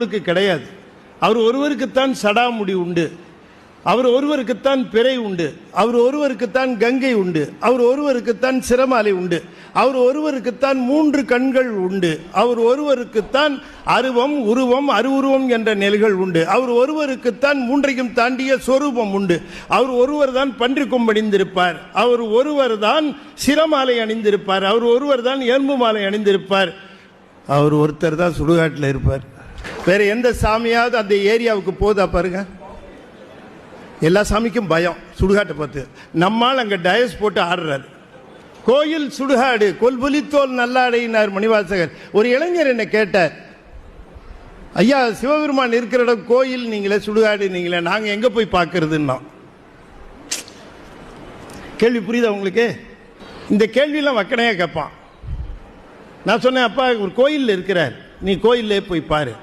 கிடையாது. அவர் ஒருவருக்குத்தான் சடாமுடி உண்டு, அவர் ஒருவருக்குத்தான் பிறை உண்டு, அவர் ஒருவருக்குத்தான் கங்கை உண்டு, அவர் ஒருவருக்குத்தான் சிரமாலை உண்டு, அவர் ஒருவருக்குத்தான் 3 கண்கள் உண்டு, அவர் ஒருவருக்குத்தான் அருவம் உருவம் அருவுருவம் என்ற நிலைகள் உண்டு, அவர் ஒருவருக்குத்தான் 3ஐயும் தாண்டிய சொரூபம் உண்டு, அவர் ஒருவர் தான் பன்றி கொம்பணிந்திருப்பார், அவர் ஒருவர் தான் சிரமாலை அணிந்திருப்பார், அவர் ஒருவர் தான் எலும்பு மாலை அணிந்திருப்பார், அவர் ஒருத்தர் தான் சுடுகாட்டில் இருப்பார். வேற எந்த சாமியாவது அந்த ஏரியாவுக்கு போதா பாருங்க. எல்லா சாமிக்கும் பயம் சுடுகாட்டை பார்த்து. நம்மால் அங்கே டயஸ் போட்டு ஆடுறாரு. கோயில் சுடுகாடு கொல்புலித்தோல் நல்லாடையினார் மணிவாசகர். ஒரு இளைஞர் என்ன கேட்டார், ஐயா சிவபெருமான் இருக்கிற இடம் கோயில் நீங்களே சுடுகாடு நீங்களே, நாங்கள் எங்கே போய் பார்க்கறதுன்னா. கேள்வி புரியுதா உங்களுக்கு? இந்த கேள்வியெல்லாம் வக்கனையாக கேட்பான். நான் சொன்னேன், அப்பா ஒரு கோயிலில் இருக்கிறார், நீ கோயிலே போய் பாரு.